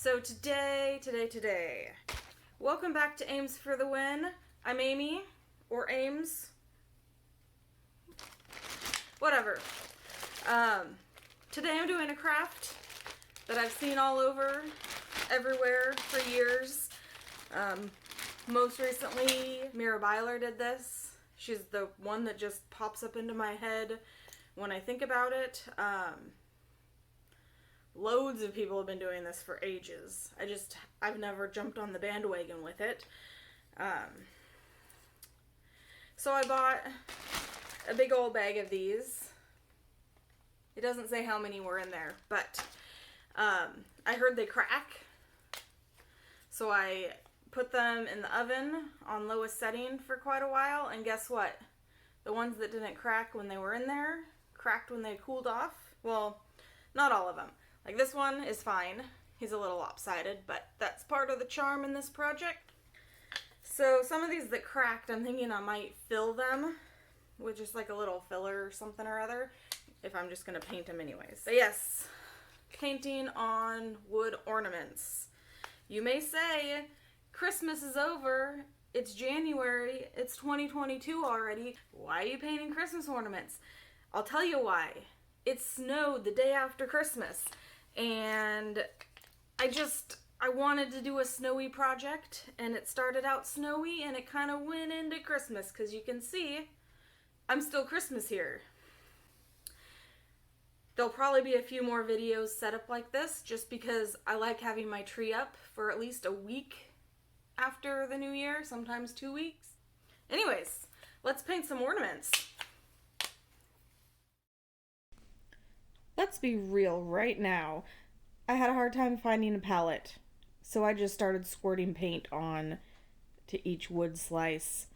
So today, welcome back to Ames for the Win. I'm Amy, or Ames, whatever. Today I'm doing a craft that I've seen all over, everywhere for years. Most recently, Mira Byler did this. She's the one that just pops up into my head when I think about it. Loads of people have been doing this for ages. I've never jumped on the bandwagon with it. So I bought a big old bag of these. It doesn't say how many were in there, but I heard they crack. So I put them in the oven on lowest setting for quite a while, and guess what? The ones that didn't crack when they were in there, cracked when they cooled off. Well, not all of them. Like this one is fine. He's a little lopsided, but that's part of the charm in this project. So some of these that cracked, I'm thinking I might fill them with just like a little filler or something or other, if I'm just going to paint them anyways. So yes, painting on wood ornaments. You may say, Christmas is over, it's January, it's 2022 already, why are you painting Christmas ornaments? I'll tell you why. It snowed the day after Christmas, and I wanted to do a snowy project, and it started out snowy, and it kind of went into Christmas, because you can see I'm still Christmas here. There'll probably be a few more videos set up like this, just because I like having my tree up for at least a week after the new year, sometimes 2 weeks. Anyways, let's paint some ornaments. Let's be real right now. I had a hard time finding a palette, so I just started squirting paint on to each wood slice.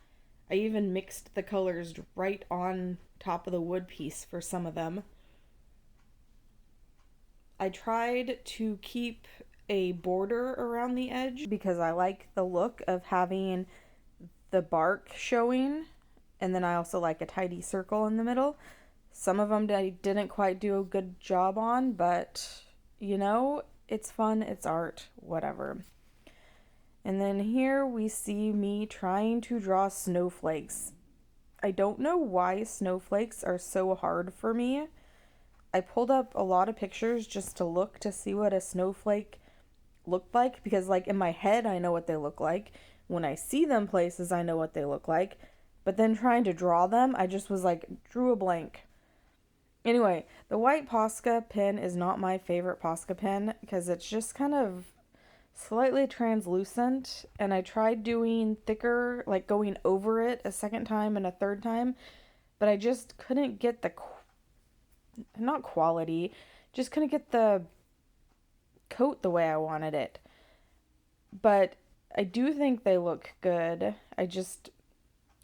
I even mixed the colors right on top of the wood piece for some of them. I tried to keep a border around the edge because I like the look of having the bark showing, and then I also like a tidy circle in the middle. Some of them I didn't quite do a good job on, but you know, it's fun, it's art, whatever. And then here we see me trying to draw snowflakes. I don't know why snowflakes are so hard for me. I pulled up a lot of pictures just to look to see what a snowflake looked like, because like in my head I know what they look like. When I see them places I know what they look like. But then trying to draw them, I just was like, drew a blank. Anyway, the white Posca pen is not my favorite Posca pen because it's just kind of slightly translucent, and I tried doing thicker, like going over it a second time and a third time, but I just couldn't get the, not quality, just couldn't get the coat the way I wanted it. But I do think they look good.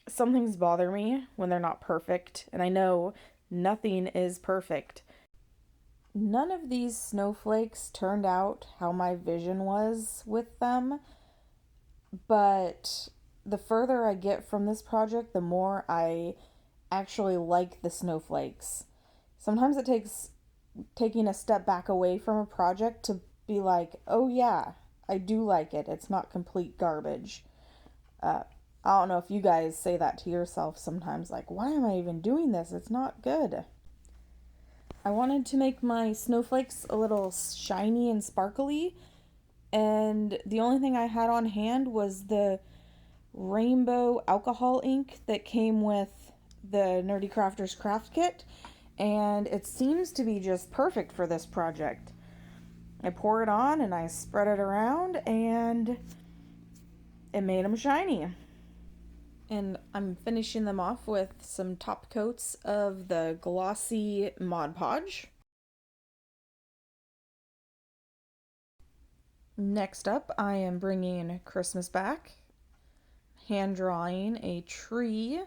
Some things bother me when they're not perfect, and I know nothing is perfect. None of these snowflakes turned out how my vision was with them, but the further I get from this project, the more I actually like the snowflakes. Sometimes it takes taking a step back away from a project to be like, oh yeah, I do like it. It's not complete garbage. I don't know if you guys say that to yourself sometimes, like, why am I even doing this? It's not good. I wanted to make my snowflakes a little shiny and sparkly, and the only thing I had on hand was the rainbow alcohol ink that came with the Nerdy Crafters craft kit, and it seems to be just perfect for this project. I pour it on and I spread it around, and it made them shiny. And I'm finishing them off with some top coats of the glossy Mod Podge. Next up, I am bringing Christmas back, hand drawing a tree.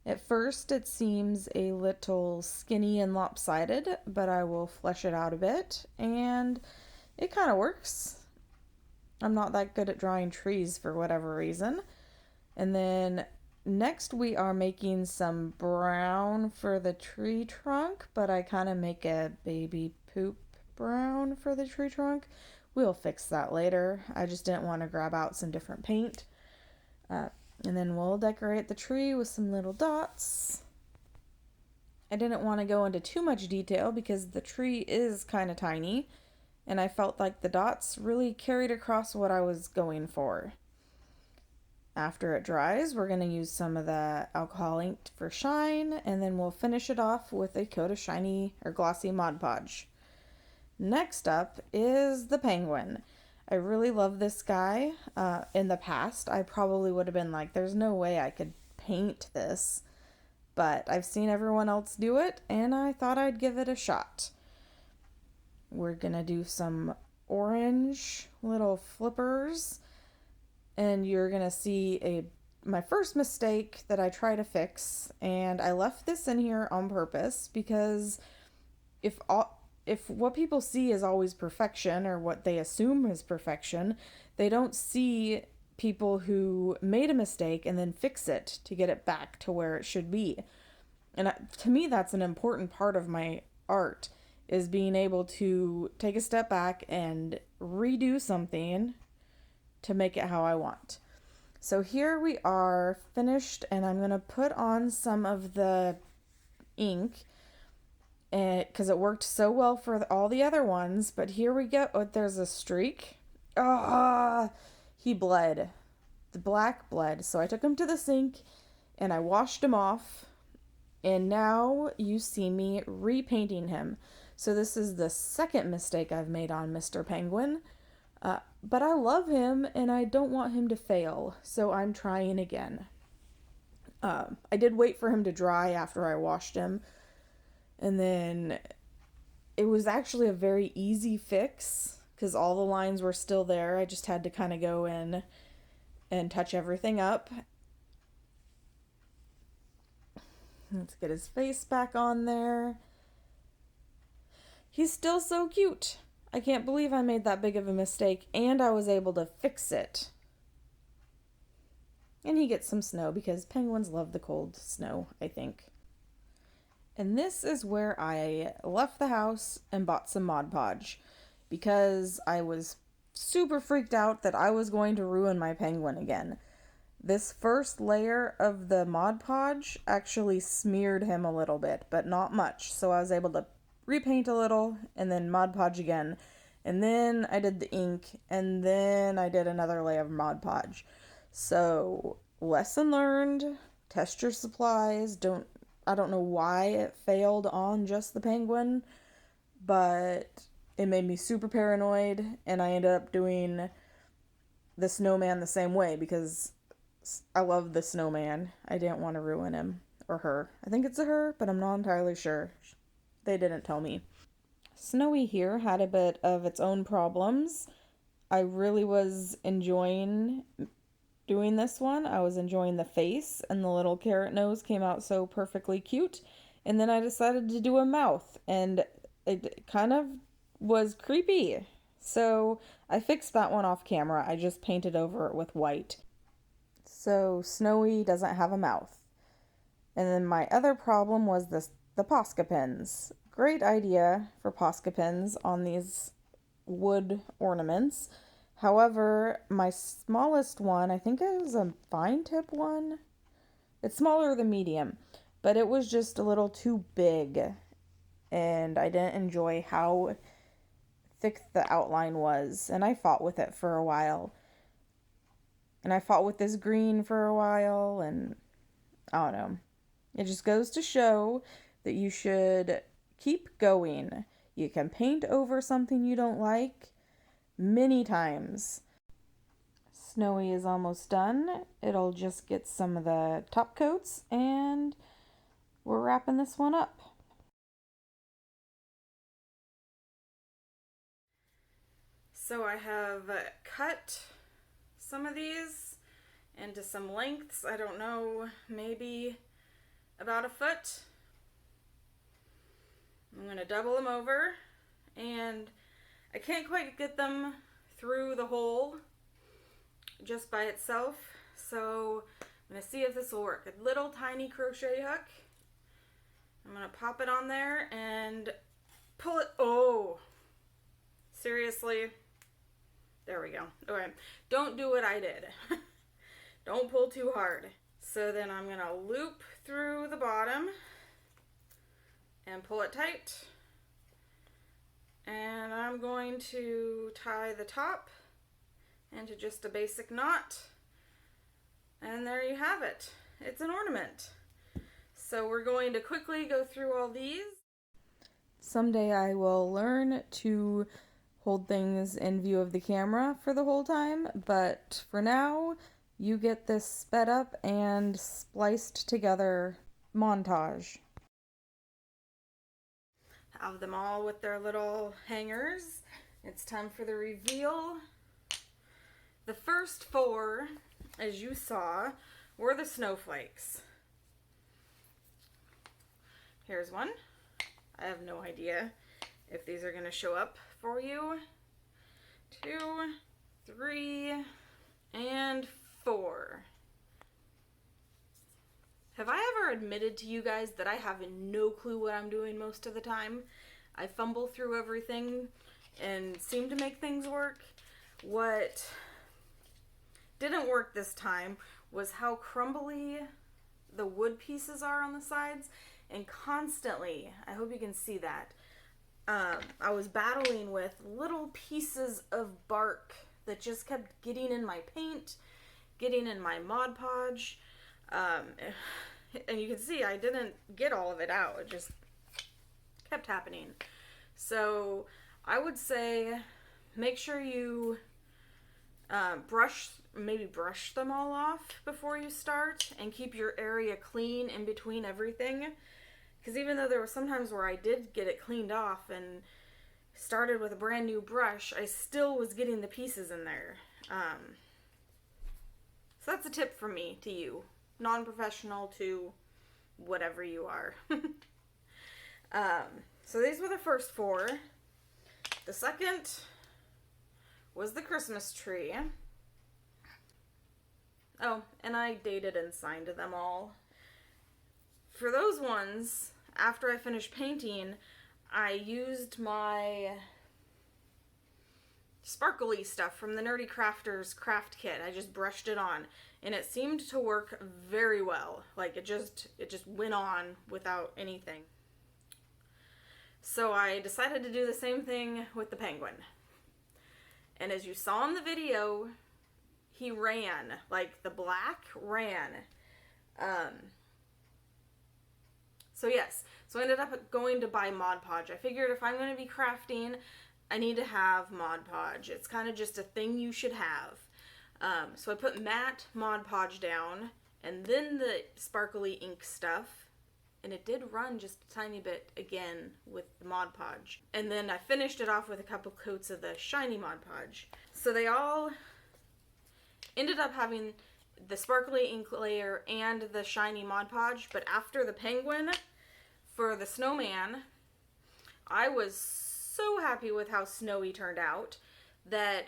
At first it seems a little skinny and lopsided, but I will flesh it out a bit, and it kind of works. I'm not that good at drawing trees for whatever reason. And then next we are making some brown for the tree trunk, but I kind of make a baby poop brown for the tree trunk, We'll fix that later. I just didn't want to grab out some different paint. And then we'll decorate the tree with some little dots. I didn't want to go into too much detail because the tree is kind of tiny, and I felt like the dots really carried across what I was going for. After it dries, we're going to use some of the alcohol ink for shine, and then we'll finish it off with a coat of shiny or glossy Mod Podge. Next up is the penguin. I really love this guy. In the past, I probably would have been like, there's no way I could paint this, but I've seen everyone else do it, and I thought I'd give it a shot. We're going to do some orange little flippers, and you're going to see my first mistake that I try to fix, and I left this in here on purpose because if what people see is always perfection, or what they assume is perfection, they don't see people who made a mistake and then fix it to get it back to where it should be. And to me, that's an important part of my art, is being able to take a step back and redo something to make it how I want. So here we are finished, and I'm going to put on some of the ink because it worked so well for all the other ones. But here we go. Oh, there's a streak. He bled. The black bled. So I took him to the sink and I washed him off. And now you see me repainting him. So this is the second mistake I've made on Mr. Penguin. But I love him and I don't want him to fail. So I'm trying again. I did wait for him to dry after I washed him. And then it was actually a very easy fix because all the lines were still there. I just had to kind of go in and touch everything up. Let's get his face back on there. He's still so cute. I can't believe I made that big of a mistake, and I was able to fix it. And he gets some snow because penguins love the cold snow, I think. And this is where I left the house and bought some Mod Podge because I was super freaked out that I was going to ruin my penguin again. This first layer of the Mod Podge actually smeared him a little bit, but not much. So I was able to repaint a little and then Mod Podge again. And then I did the ink, and then I did another layer of Mod Podge. So, lesson learned, test your supplies. I don't know why it failed on just the penguin, but it made me super paranoid, and I ended up doing the snowman the same way because I love the snowman. I didn't want to ruin him or her. I think it's a her, but I'm not entirely sure. They didn't tell me. Snowy here had a bit of its own problems. I really was enjoying doing this one. I was enjoying the face, and the little carrot nose came out so perfectly cute. And then I decided to do a mouth, and it kind of was creepy. So I fixed that one off camera. I just painted over it with white. So Snowy doesn't have a mouth. And then my other problem was the Posca pins. Great idea for Posca pins on these wood ornaments. However, my smallest one, I think it was a fine tip one. It's smaller than medium, but it was just a little too big. And I didn't enjoy how thick the outline was. And I fought with it for a while. And I fought with this green for a while, and I don't know. It just goes to show that you should keep going. You can paint over something you don't like many times. Snowy is almost done. It'll just get some of the top coats, and we're wrapping this one up. So I have cut some of these into some lengths. I don't know, maybe about a foot. I'm going to double them over, and I can't quite get them through the hole just by itself, so I'm going to see if this will work. A little tiny crochet hook. I'm going to pop it on there and pull it. Oh, seriously? There we go. Okay, don't do what I did. Don't pull too hard. So then I'm gonna loop through the bottom and pull it tight. And I'm going to tie the top into just a basic knot. And there you have it. It's an ornament. So we're going to quickly go through all these. Someday I will learn to hold things in view of the camera for the whole time, but for now, you get this sped up and spliced together montage. Have them all with their little hangers. It's time for the reveal. The first 4, as you saw, were the snowflakes. Here's one. I have no idea if these are going to show up for you. 2, 3, and 4. Have I ever admitted to you guys that I have no clue what I'm doing most of the time? I fumble through everything and seem to make things work. What didn't work this time was how crumbly the wood pieces are on the sides, and constantly, I hope you can see that, I was battling with little pieces of bark that just kept getting in my paint, getting in my Mod Podge, and you can see I didn't get all of it out. It just kept happening. So I would say make sure you brush them all off before you start, and keep your area clean in between everything. Because even though there were some times where I did get it cleaned off and started with a brand new brush, I still was getting the pieces in there. So that's a tip from me to you, non-professional to whatever you are. So these were the first 4. The second was the Christmas tree. Oh, and I dated and signed them all. For those ones, after I finished painting, I used my sparkly stuff from the Nerdy Crafters craft kit. I just brushed it on, and it seemed to work very well. Like it just went on without anything. So I decided to do the same thing with the penguin. And as you saw in the video, he ran. Like the black ran. So yes, so I ended up going to buy Mod Podge. I figured if I'm going to be crafting, I need to have Mod Podge. It's kind of just a thing you should have. So I put matte Mod Podge down, and then the sparkly ink stuff, and it did run just a tiny bit again with the Mod Podge. And then I finished it off with a couple coats of the shiny Mod Podge. So they all ended up having the sparkly ink layer and the shiny Mod Podge, but after the penguin, for the snowman, I was so happy with how snowy turned out that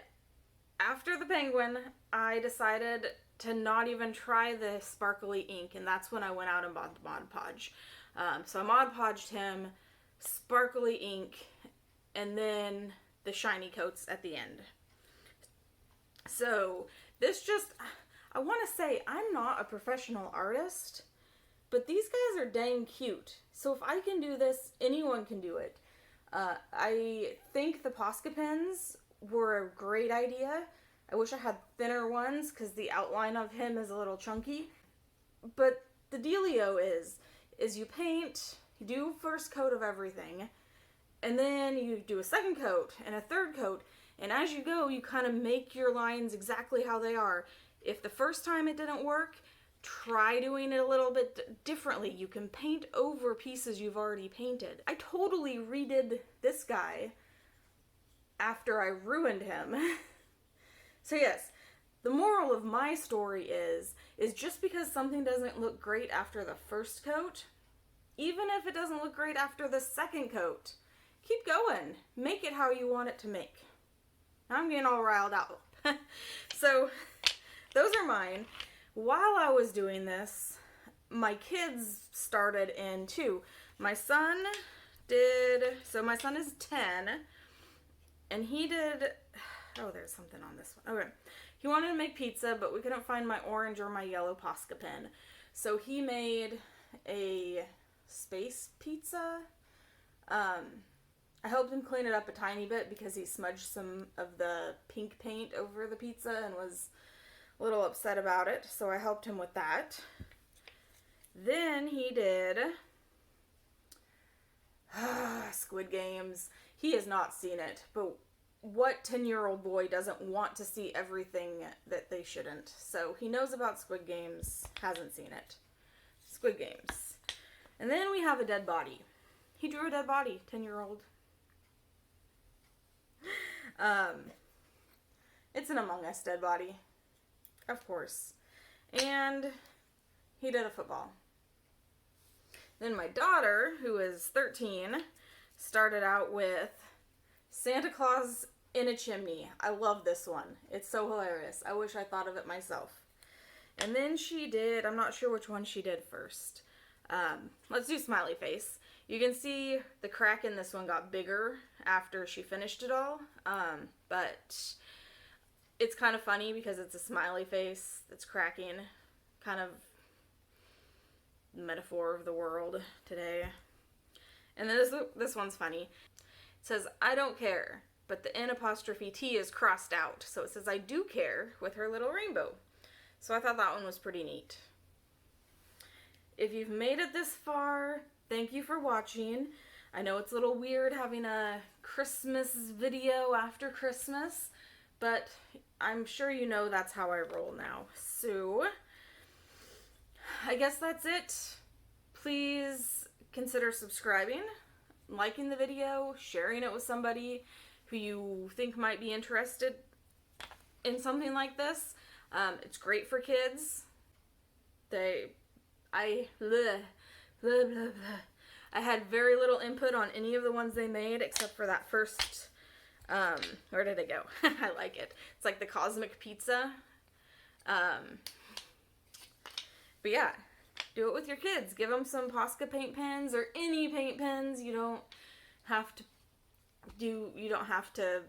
after the penguin, I decided to not even try the sparkly ink, and that's when I went out and bought the Mod Podge. So I Mod Podged him, sparkly ink, and then the shiny coats at the end. So this just, I want to say I'm not a professional artist, but these guys are dang cute. So if I can do this, anyone can do it. I think the Posca pens were a great idea. I wish I had thinner ones because the outline of him is a little chunky. But the dealio is you paint, you do first coat of everything, and then you do a second coat and a third coat, and as you go, you kind of make your lines exactly how they are. If the first time it didn't work, try doing it a little bit differently. You can paint over pieces you've already painted. I totally redid this guy after I ruined him. So yes, the moral of my story is just because something doesn't look great after the first coat, even if it doesn't look great after the second coat, keep going. Make it how you want it to make. Now I'm getting all riled out. So those are mine. While I was doing this, my kids started in too. My son is 10, and he did Oh, there's something on this one. Okay. He wanted to make pizza, but we couldn't find my orange or my yellow Posca pen. So he made a space pizza. I helped him clean it up a tiny bit because he smudged some of the pink paint over the pizza and was a little upset about it. So I helped him with that. Then he did Squid Games. He has not seen it, but what 10-year-old boy doesn't want to see everything that they shouldn't? So he knows about Squid Games, hasn't seen it. Squid Games. And then we have a dead body. He drew a dead body, 10-year-old. It's an Among Us dead body, of course. And he did a football. Then my daughter, who is 13, started out with Santa Claus in a chimney. I love this one. It's so hilarious. I wish I thought of it myself. And then she did, I'm not sure which one she did first. Let's do smiley face. You can see the crack in this one got bigger after she finished it all. But it's kind of funny because it's a smiley face that's cracking. Kind of metaphor of the world today. And then this one's funny. It says, I don't care, but the N''T is crossed out. So it says, I do care with her little rainbow. So I thought that one was pretty neat. If you've made it this far, thank you for watching. I know it's a little weird having a Christmas video after Christmas, but I'm sure you know that's how I roll now. So I guess that's it. Please consider subscribing, liking the video, sharing it with somebody who you think might be interested in something like this. It's great for kids. I had very little input on any of the ones they made except for that first, where did it go? I like it. It's like the cosmic pizza. But yeah, do it with your kids. Give them some Posca paint pens or any paint pens. You don't have to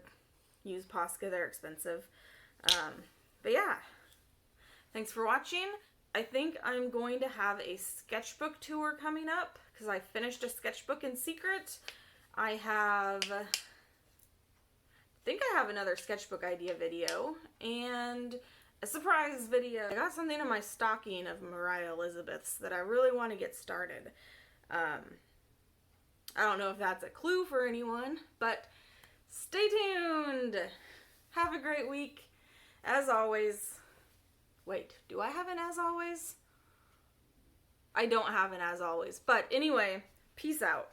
use Posca. They're expensive. But yeah, thanks for watching. I think I'm going to have a sketchbook tour coming up because I finished a sketchbook in secret. I think I have another sketchbook idea video and a surprise video. I got something in my stocking of Mariah Elizabeth's that I really want to get started. I don't know if that's a clue for anyone, but stay tuned. Have a great week. As always, wait, do I have an as always? I don't have an as always. But anyway, peace out.